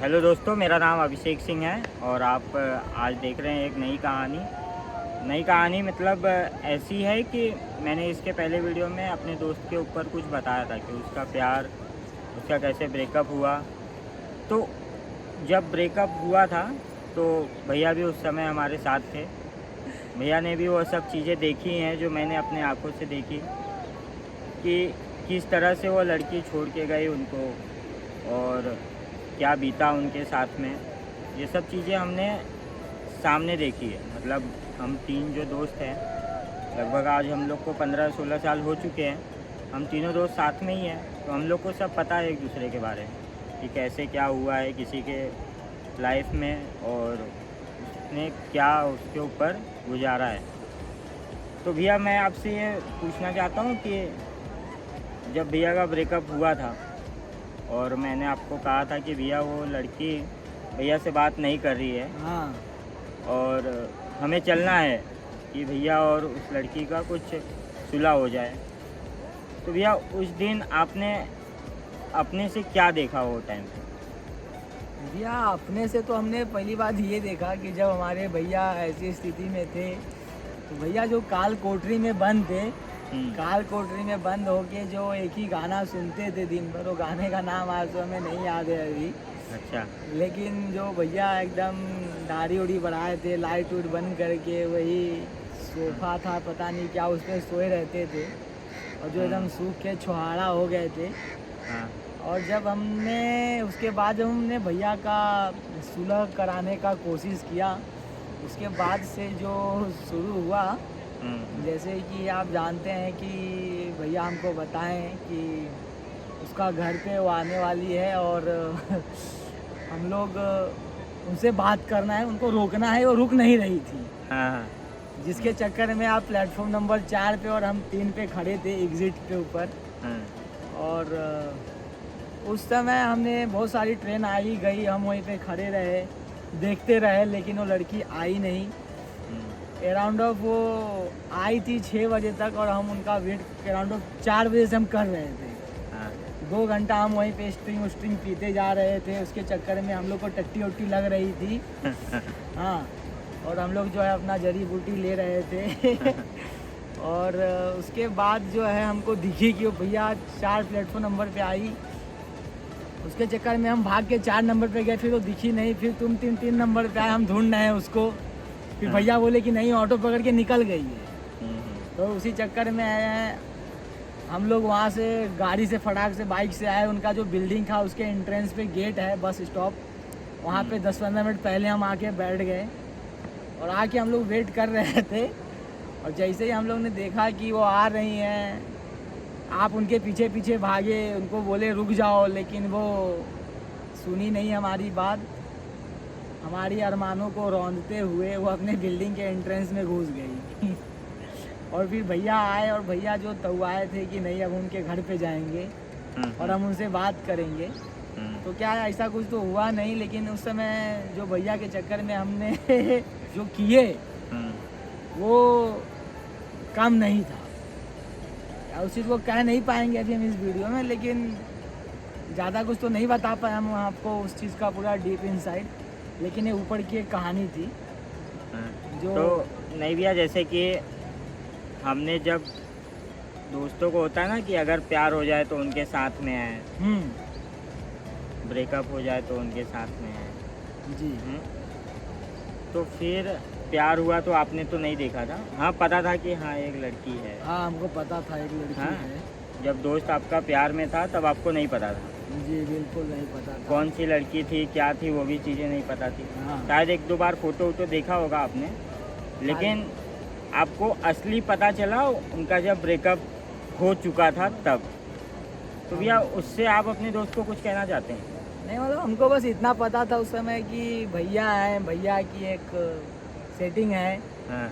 Hello दोस्तों, मेरा नाम अभिषेक सिंह है और आप आज देख रहे हैं एक नई कहानी मतलब ऐसी है कि मैंने इसके पहले वीडियो में अपने दोस्त के ऊपर कुछ बताया था कि उसका प्यार, उसका कैसे ब्रेकअप हुआ। तो जब ब्रेकअप हुआ था तो भैया भी उस समय हमारे साथ थे। भैया ने भी वो सब चीज़ें देखी हैं जो मैंने अपने आँखों से देखी कि किस तरह से वो लड़की छोड़ के गई उनको और क्या बीता उनके साथ में। ये सब चीज़ें हमने सामने देखी है। मतलब हम तीन जो दोस्त हैं, लगभग आज हम लोग को 15-16 साल हो चुके हैं। हम तीनों दोस्त साथ में ही हैं, तो हम लोग को सब पता है एक दूसरे के बारे में कि कैसे क्या हुआ है किसी के लाइफ में और उसने क्या उसके ऊपर गुजारा है। तो भैया मैं आपसे ये पूछना चाहता हूँ कि जब भैया का ब्रेकअप हुआ था और मैंने आपको कहा था कि भैया वो लड़की भैया से बात नहीं कर रही है हाँ। और हमें चलना है कि भैया और उस लड़की का कुछ सुलह हो जाए। तो भैया उस दिन आपने अपने से क्या देखा वो टाइम पे? भैया अपने से तो हमने पहली बात ये देखा कि जब हमारे भैया ऐसी स्थिति में थे तो भैया जो काल कोठरी में बंद थे, काल कोठरी में बंद होके जो एक ही गाना सुनते थे दिन भर, वो गाने का नाम आज तो हमें नहीं याद है अभी। अच्छा। लेकिन जो भैया एकदम दाढ़ी उड़ी बढ़ाए थे, लाइट उट बंद करके, वही सोफा था पता नहीं क्या, उस पर सोए रहते थे और जो एकदम सूख के छुहारा हो गए थे। हाँ। और जब हमने उसके बाद जब हमने भैया का सुलह कराने का कोशिश किया, उसके बाद से जो शुरू हुआ, जैसे कि आप जानते हैं कि भैया हमको बताएं कि उसका घर पे वो आने वाली है और हम लोग उनसे बात करना है, उनको रोकना है, वो रुक नहीं रही थी। हाँ। जिसके चक्कर में आप प्लेटफॉर्म नंबर 4 पे और हम 3 पे खड़े थे एग्जिट के ऊपर। और उस समय हमने बहुत सारी ट्रेन आई गई, हम वहीं पे खड़े रहे, देखते रहे, लेकिन वो लड़की आई नहीं। अराउंड ऑफ वो आई थी 6 बजे तक और हम उनका वेट अराउंड ऑफ 4 बजे से हम कर रहे थे। 2 घंटा हम वहीं पे स्ट्रिंग पीते जा रहे थे। उसके चक्कर में हम लोग को टट्टी उट्टी लग रही थी। हाँ, और हम लोग जो है अपना जड़ी बूटी ले रहे थे। और उसके बाद जो है हमको दिखी कि वो भैया 4 प्लेटफॉर्म नंबर पे आई। उसके चक्कर में हम भाग के 4 नंबर पे गए, फिर वो दिखी नहीं। फिर तुम 3 नंबर पे आए, हम ढूंढ रहे हैं उसको। फिर भैया बोले कि नहीं, ऑटो पकड़ के निकल गई है। तो उसी चक्कर में हम लोग वहाँ से गाड़ी से फटाक से बाइक से आए। उनका जो बिल्डिंग था उसके एंट्रेंस पे गेट है बस स्टॉप, वहाँ पे 10-15 मिनट पहले हम आके बैठ गए और आके हम लोग वेट कर रहे थे। और जैसे ही हम लोग ने देखा कि वो आ रही हैं, आप उनके पीछे पीछे भागे, उनको बोले रुक जाओ, लेकिन वो सुनी नहीं हमारी बात। हमारी अरमानों को रौंदते हुए वो अपने बिल्डिंग के एंट्रेंस में घुस गई। और फिर भैया आए और भैया जो तवाए थे कि नहीं अब उनके घर पे जाएंगे और हम उनसे बात करेंगे। तो क्या ऐसा कुछ तो हुआ नहीं, लेकिन उस समय जो भैया के चक्कर में हमने जो किए वो काम नहीं था। उस चीज़ को कह नहीं पाएंगे अभी हम इस वीडियो में, लेकिन ज़्यादा कुछ तो नहीं बता पाए हम आपको उस चीज़ का पूरा डीप इनसाइड। लेकिन ये ऊपर की एक कहानी थी जो तो नहीं भैया, जैसे कि हमने जब दोस्तों को होता है ना कि अगर प्यार हो जाए तो उनके साथ में आए, ब्रेकअप हो जाए तो उनके साथ में आए जी। तो फिर प्यार हुआ तो आपने तो नहीं देखा था? हाँ, पता था कि हाँ एक लड़की है। हाँ, हमको पता था एक लड़की हाँ? है। जब दोस्त आपका प्यार में था तब आपको नहीं पता था? जी बिल्कुल नहीं पता था। कौन सी लड़की थी, क्या थी, वो भी चीज़ें नहीं पता थी। हाँ। शायद 1-2 बार फोटो वोटो देखा होगा आपने, लेकिन आपको असली पता चला उनका जब ब्रेकअप हो चुका था तब। तो भैया उससे आप अपने दोस्त को कुछ कहना चाहते हैं? नहीं, मतलब हमको बस इतना पता था उस समय कि भैया हैं, भैया की एक सेटिंग है। हाँ।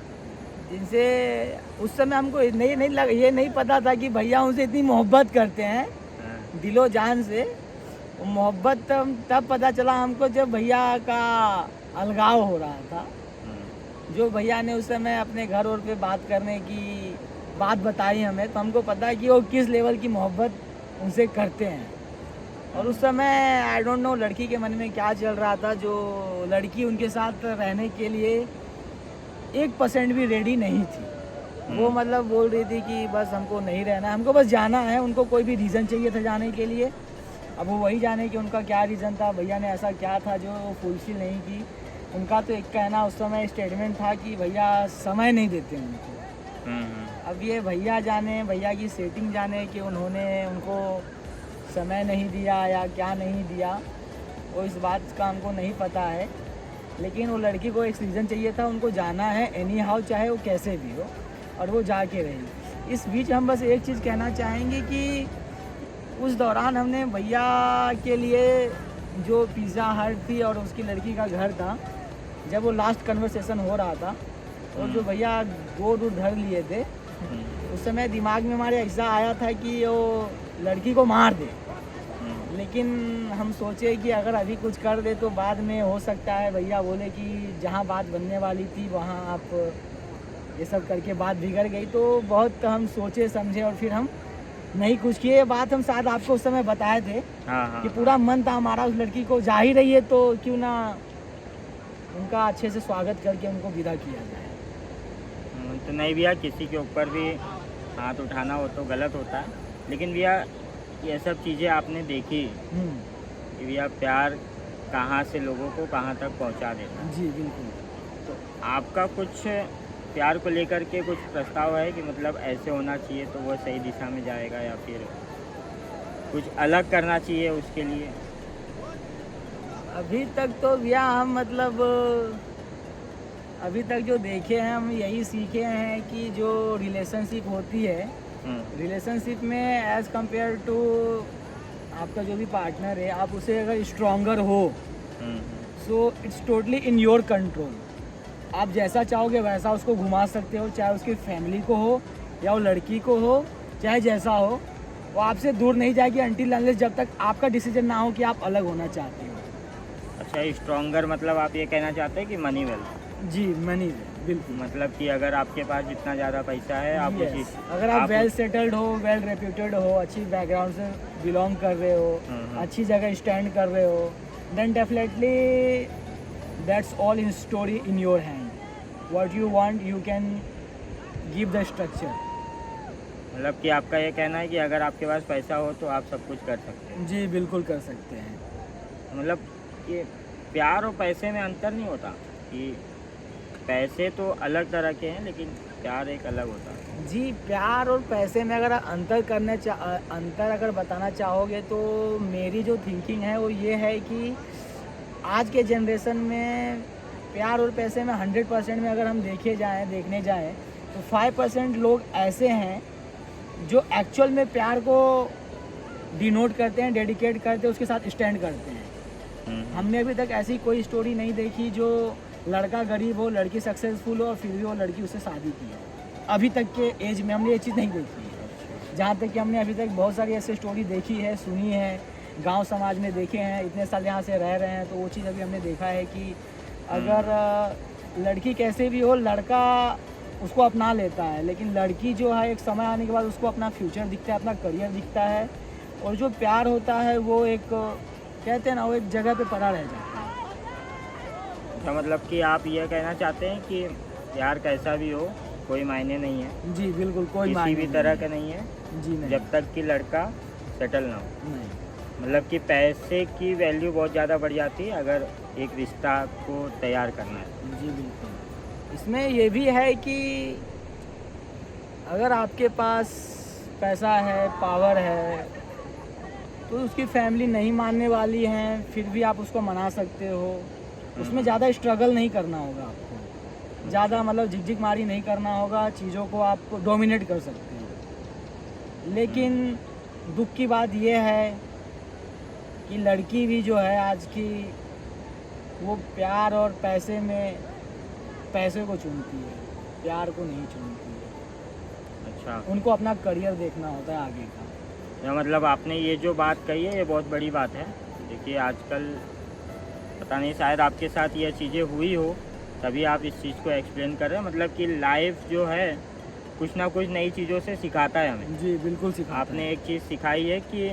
जिनसे उस समय हमको ये नहीं पता था कि भैया उनसे इतनी मोहब्बत करते हैं। हाँ। दिलो जान से। वो मोहब्बत तब पता चला हमको जब भैया का अलगाव हो रहा था। जो भैया ने उस समय अपने घर और पे बात करने की बात बताई हमें, तो हमको पता है कि वो किस लेवल की मोहब्बत उनसे करते हैं। और उस समय आई डोंट नो लड़की के मन में क्या चल रहा था, जो लड़की उनके साथ रहने के लिए 1% भी रेडी नहीं थी। वो मतलब बोल रही थी कि बस हमको नहीं रहना है, हमको बस जाना है। उनको कोई भी रीज़न चाहिए था जाने के लिए। अब वो वही जाने कि उनका क्या रीज़न था, भैया ने ऐसा क्या था जो फुलफिल नहीं की। उनका तो एक कहना उस समय स्टेटमेंट था कि भैया समय नहीं देते उनको। अब ये भैया जाने, भैया की सेटिंग जाने कि उन्होंने उनको समय नहीं दिया या क्या नहीं दिया, वो इस बात का हमको नहीं पता है। लेकिन वो लड़की को एक रीज़न चाहिए था, उनको जाना है एनी हाउ, चाहे वो कैसे भी हो, और वो जाके रही। इस बीच हम बस एक चीज़ कहना चाहेंगे कि उस दौरान हमने भैया के लिए जो पिज़्ज़ा हट थी और उसकी लड़की का घर था, जब वो लास्ट कन्वर्सेशन हो रहा था और जो भैया गोद उधर लिए थे, उस समय दिमाग में हमारे ऐसा आया था कि वो लड़की को मार दे। लेकिन हम सोचे कि अगर अभी कुछ कर दे तो बाद में हो सकता है भैया बोले कि जहाँ बात बनने वाली थी वहाँ आप ये सब करके बात बिगड़ गई। तो बहुत हम सोचे समझे और फिर हम नहीं कुछ किए। ये बात हम शायद आपको उस समय बताए थे कि पूरा मन था हमारा उस लड़की को जा ही रही है तो क्यों ना उनका अच्छे से स्वागत करके उनको विदा किया जाए। तो नहीं भैया, किसी के ऊपर भी हाथ उठाना हो तो गलत होता है, लेकिन भैया ये सब चीज़ें आपने देखी कि भैया प्यार कहाँ से लोगों को कहाँ तक पहुँचा देता है। जी बिल्कुल। तो आपका कुछ प्यार को लेकर के कुछ प्रस्ताव है कि मतलब ऐसे होना चाहिए तो वो सही दिशा में जाएगा, या फिर कुछ अलग करना चाहिए उसके लिए? अभी तक तो भैया हम मतलब अभी तक जो देखे हैं हम यही सीखे हैं कि जो रिलेशनशिप होती है, रिलेशनशिप में एज़ कंपेयर टू आपका जो भी पार्टनर है, आप उसे अगर स्ट्रॉन्गर हो so it's totally in your control. आप जैसा चाहोगे वैसा उसको घुमा सकते हो, चाहे उसकी फैमिली को हो या वो लड़की को हो, चाहे जैसा हो, वो आपसे दूर नहीं जाएगी अनटिल अनलेस जब तक आपका डिसीजन ना हो कि आप अलग होना चाहते हो। अच्छा, स्ट्रॉन्गर मतलब आप ये कहना चाहते हैं कि मनी वेल? जी मनी बिल्कुल। मतलब कि अगर आपके पास जितना ज़्यादा पैसा है आप उसी अगर आप वेल सेटल्ड हो, वेल रेप्यूटेड हो, अच्छी बैकग्राउंड से बिलोंग कर रहे हो, अच्छी जगह स्टैंड कर रहे हो, then definitely that's all in story in your hand. What you want you can give the structure. मतलब कि आपका ये कहना है कि अगर आपके पास पैसा हो तो आप सब कुछ कर सकते हैं? जी बिल्कुल कर सकते हैं। मतलब ये प्यार और पैसे में अंतर नहीं होता कि पैसे तो अलग तरह के हैं लेकिन प्यार एक अलग होता है? जी प्यार और पैसे में अगर अंतर अगर बताना चाहोगे तो मेरी जो थिंकिंग है वो ये है कि आज के जनरेशन में प्यार और पैसे में 100% में अगर हम देखने जाएं तो 5% लोग ऐसे हैं जो एक्चुअल में प्यार को डिनोट करते हैं, डेडिकेट करते हैं, उसके साथ स्टैंड करते हैं। हमने अभी तक ऐसी कोई स्टोरी नहीं देखी जो लड़का गरीब हो, लड़की सक्सेसफुल हो और फिर भी वो लड़की उससे शादी की है। अभी तक के एज में हमने ये चीज़ नहीं देखी है। जहाँ तक कि हमने अभी तक बहुत सारी ऐसी स्टोरी देखी है, सुनी है, गांव समाज में देखे हैं, इतने साल यहाँ से रह रहे हैं, तो वो चीज़ अभी हमने देखा है कि अगर लड़की कैसे भी हो, लड़का उसको अपना लेता है, लेकिन लड़की जो है एक समय आने के बाद उसको अपना फ्यूचर दिखता है, अपना करियर दिखता है, और जो प्यार होता है वो एक कहते हैं ना, वो एक जगह पे पड़ा रह जाता है। तो मतलब कि आप ये कहना चाहते हैं कि प्यार कैसा भी हो कोई मायने नहीं है? जी बिल्कुल, कोई किसी भी तरह का नहीं है जी नहीं। जब तक कि लड़का सेटल ना हो। नहीं। मतलब कि पैसे की वैल्यू बहुत ज़्यादा बढ़ जाती है अगर एक रिश्ता को तैयार करना है। जी बिल्कुल। इसमें ये भी है कि अगर आपके पास पैसा है, पावर है, तो उसकी फैमिली नहीं मानने वाली है, फिर भी आप उसको मना सकते हो। उसमें ज़्यादा स्ट्रगल नहीं करना होगा आपको, ज़्यादा मतलब झिकझिक मारी नहीं करना होगा, चीज़ों को आप डोमिनेट कर सकते हो। लेकिन दुख की बात यह है कि लड़की भी जो है आज की, वो प्यार और पैसे में पैसे को चुनती है, प्यार को नहीं चुनती है। अच्छा, उनको अपना करियर देखना होता है आगे का। तो मतलब आपने ये जो बात कही है ये बहुत बड़ी बात है। देखिए आजकल पता नहीं शायद आपके साथ ये चीज़ें हुई हो तभी आप इस चीज़ को एक्सप्लेन कर रहे हैं। मतलब कि लाइफ जो है कुछ ना कुछ नई चीज़ों से सिखाता है हमें। जी बिल्कुल सिखाता आपने है। एक चीज़ सिखाई है कि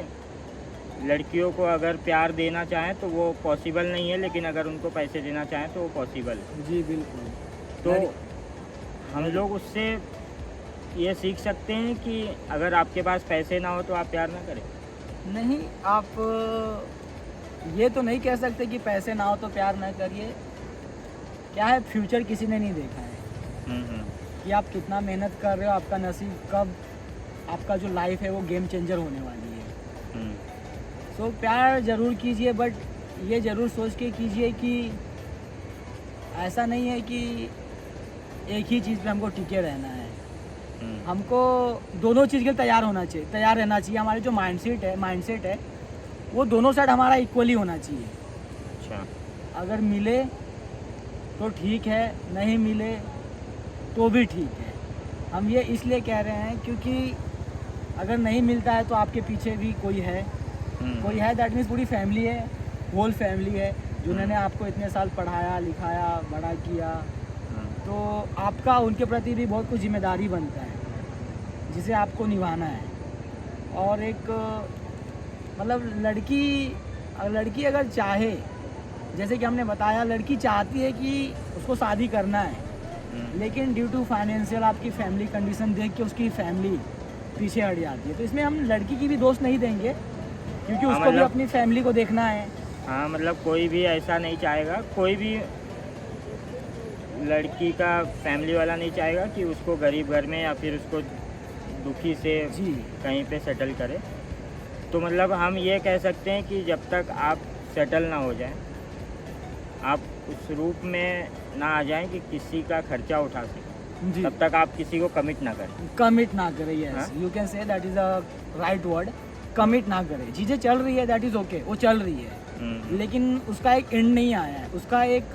लड़कियों को अगर प्यार देना चाहें तो वो पॉसिबल नहीं है, लेकिन अगर उनको पैसे देना चाहें तो वो पॉसिबल है। जी बिल्कुल। तो हम लोग उससे ये सीख सकते हैं कि अगर आपके पास पैसे ना हो तो आप प्यार ना करें। नहीं, आप ये तो नहीं कह सकते कि पैसे ना हो तो प्यार ना करिए। क्या है, फ्यूचर किसी ने नहीं देखा है कि आप कितना मेहनत कर रहे हो, आपका नसीब कब, आपका जो लाइफ है वो गेम चेंजर होने वाली है। सो प्यार ज़रूर कीजिए, बट ये ज़रूर सोच के कीजिए कि ऐसा नहीं है कि एक ही चीज़ पे हमको टिके रहना है। हमको दोनों चीज़ के लिए तैयार रहना चाहिए। हमारे जो माइंडसेट है वो दोनों साइड हमारा इक्वली होना चाहिए। अच्छा। अगर मिले तो ठीक है, नहीं मिले तो भी ठीक है। हम ये इसलिए कह रहे हैं क्योंकि अगर नहीं मिलता है तो आपके पीछे भी कोई है, दैट मीन्स पूरी फैमिली है, होल फैमिली है जिन्होंने आपको इतने साल पढ़ाया लिखाया बड़ा किया। तो आपका उनके प्रति भी बहुत कुछ जिम्मेदारी बनता है जिसे आपको निभाना है। और एक मतलब लड़की अगर चाहे, जैसे कि हमने बताया, लड़की चाहती है कि उसको शादी करना है, लेकिन ड्यू टू फाइनेंशियल आपकी फैमिली कंडीशन देख के उसकी फैमिली पीछे हट जाती है। तो इसमें हम लड़की की भी दोष नहीं देंगे क्योंकि उसको भी अपनी फैमिली को देखना है। हाँ, मतलब कोई भी ऐसा नहीं चाहेगा, कोई भी लड़की का फैमिली वाला नहीं चाहेगा कि उसको गरीब घर में या फिर उसको दुखी से जी कहीं पे सेटल करे। तो मतलब हम ये कह सकते हैं कि जब तक आप सेटल ना हो जाएं, आप उस रूप में ना आ जाएं कि किसी का खर्चा उठा सकें, जी, तब तक आप किसी को कमिट ना करें। Yes, you can say that is a right word. Commit ना करें। चीज़ें चल रही है, दैट इज़ ओके, वो चल रही है, लेकिन उसका एक एंड नहीं आया है, उसका एक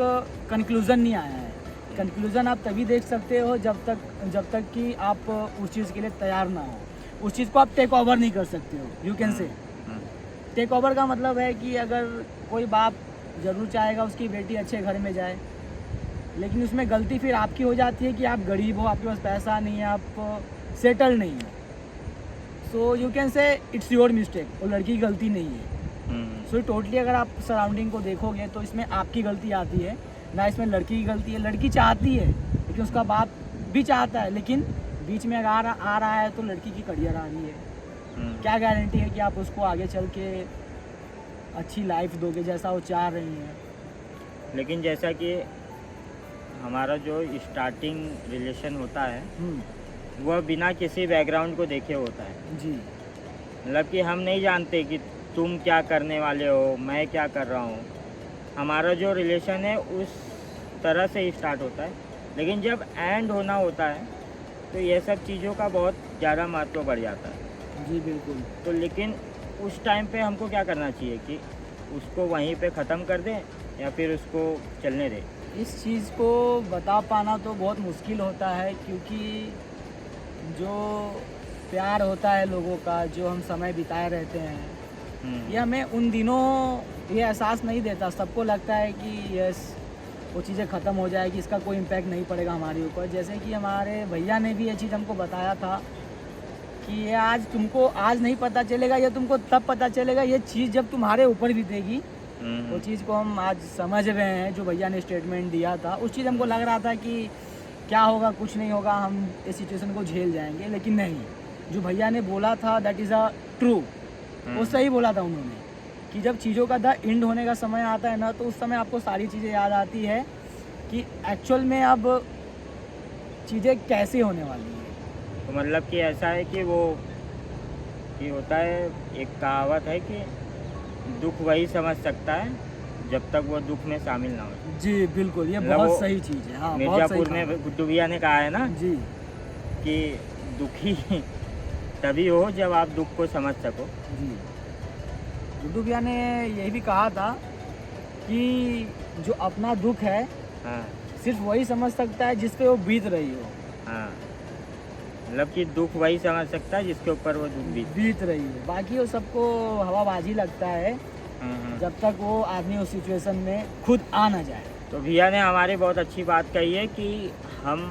कंक्लूज़न नहीं आया है। कंक्लूज़न आप तभी देख सकते हो जब तक कि आप उस चीज़ के लिए तैयार ना हो। उस चीज़ को आप टेक ओवर नहीं कर सकते हो। You can say take over का मतलब है कि अगर कोई बाप ज़रूर चाहेगा उसकी बेटी अच्छे घर में जाए, लेकिन उसमें गलती फिर आपकी हो जाती है कि आप गरीब हो, आपके पास पैसा नहीं है, आप सेटल नहीं हो। सो यू कैन से इट्स योर मिस्टेक, वो लड़की की गलती नहीं है। सो टोटली अगर आप सराउंडिंग को देखोगे तो इसमें आपकी गलती आती है ना, इसमें लड़की की गलती है। लड़की चाहती है लेकिन उसका बाप भी चाहता है, लेकिन बीच में अगर आ रहा है तो लड़की की करियर आ रही है। क्या गारंटी है कि आप उसको आगे चल के अच्छी लाइफ दोगे जैसा वो चाह रही हैं। लेकिन जैसा कि हमारा जो स्टार्टिंग रिलेशन होता है वह बिना किसी बैकग्राउंड को देखे होता है जी, मतलब कि हम नहीं जानते कि तुम क्या करने वाले हो, मैं क्या कर रहा हूँ। हमारा जो रिलेशन है उस तरह से ही स्टार्ट होता है, लेकिन जब एंड होना होता है तो ये सब चीज़ों का बहुत ज़्यादा महत्व बढ़ जाता है। जी बिल्कुल। तो लेकिन उस टाइम पे हमको क्या करना चाहिए कि उसको वहीं पे ख़त्म कर दें या फिर उसको चलने दें? इस चीज़ को बता पाना तो बहुत मुश्किल होता है, क्योंकि जो प्यार होता है लोगों का, जो हम समय बिताए रहते हैं, ये हमें उन दिनों ये एहसास नहीं देता। सबको लगता है कि यस वो चीज़ें ख़त्म हो जाएगी, इसका कोई इम्पैक्ट नहीं पड़ेगा हमारे ऊपर। जैसे कि हमारे भैया ने भी ये चीज़ हमको बताया था कि ये आज तुमको आज नहीं पता चलेगा, ये तुमको तब पता चलेगा, ये चीज़ जब तुम्हारे ऊपर बीतेगी। वो चीज़ को हम आज समझ रहे हैं, जो भैया ने स्टेटमेंट दिया था। उस चीज़ हमको लग रहा था कि क्या होगा, कुछ नहीं होगा, हम इस सिचुएशन को झेल जाएंगे, लेकिन नहीं, जो भैया ने बोला था दैट इज़ अ ट्रू। वो सही बोला था उन्होंने कि जब चीज़ों का द एंड होने का समय आता है ना, तो उस समय आपको सारी चीज़ें याद आती है कि एक्चुअल में अब चीज़ें कैसे होने वाली हैं। तो मतलब कि ऐसा है कि वो कि होता है, एक कहावत है कि दुख वही समझ सकता है जब तक वो दुख में शामिल ना हो। जी बिल्कुल, ये मतलब बहुत सही चीज़ है। हाँ, मिर्ज़ापुर में गुड्डू भैया ने कहा है ना जी कि दुखी तभी हो जब आप दुख को समझ सको। जी, गुड्डू भैया ने यही भी कहा था कि जो अपना दुख है हाँ सिर्फ वही समझ सकता है जिस पे वो बीत रही हो। हाँ, मतलब कि दुख वही समझ सकता है जिसके ऊपर वो दुख बीत रही हो, बाकी वो सबको हवाबाजी लगता है जब तक वो आदमी उस सिचुएशन में खुद आ ना जाए। तो भैया ने हमारी बहुत अच्छी बात कही है कि हम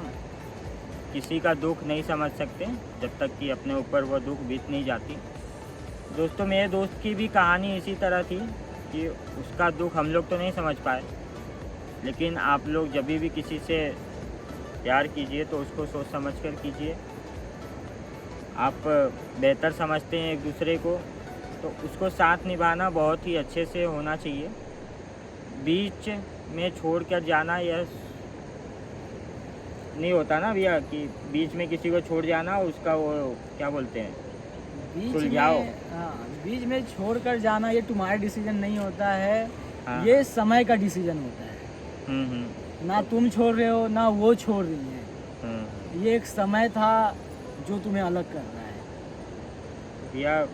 किसी का दुख नहीं समझ सकते जब तक कि अपने ऊपर वो दुख बीत नहीं जाती। दोस्तों मेरे दोस्त की भी कहानी इसी तरह थी कि उसका दुख हम लोग तो नहीं समझ पाए, लेकिन आप लोग जब भी किसी से प्यार कीजिए तो उसको सोच समझ कर कीजिए। आप बेहतर समझते हैं एक दूसरे को तो उसको साथ निभाना बहुत ही अच्छे से होना चाहिए। बीच में छोड़ कर जाना यह नहीं होता ना भैया कि बीच में किसी को छोड़ जाना, उसका वो क्या बोलते हैं, सुलझाओ। बीच में छोड़कर जाना ये तुम्हारा डिसीजन नहीं होता है। हाँ। ये समय का डिसीजन होता है। ना तुम छोड़ रहे हो ना वो छोड़ रही है। ये एक समय था जो तुम्हें अलग कर रहा है। भैया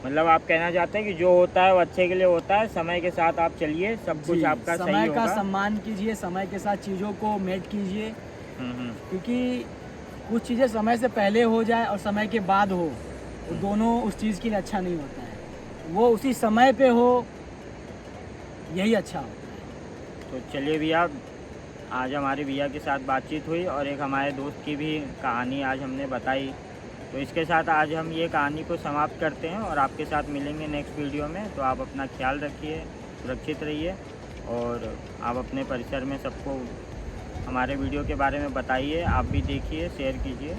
मतलब आप कहना चाहते हैं कि जो होता है वो अच्छे के लिए होता है, समय के साथ आप चलिए, सब कुछ आपका सही समय होगा। का सम्मान कीजिए, समय के साथ चीज़ों को मेट कीजिए, क्योंकि कुछ चीज़ें समय से पहले हो जाए और समय के बाद हो तो दोनों उस चीज़ के लिए अच्छा नहीं होता है। वो उसी समय पे हो यही अच्छा होता है। तो चलिए भैया, आज हमारे भैया के साथ बातचीत हुई और एक हमारे दोस्त की भी कहानी आज हमने बताई। तो इसके साथ आज हम ये कहानी को समाप्त करते हैं और आपके साथ मिलेंगे नेक्स्ट वीडियो में। तो आप अपना ख्याल रखिए, सुरक्षित रहिए और आप अपने परिसर में सबको हमारे वीडियो के बारे में बताइए, आप भी देखिए, शेयर कीजिए।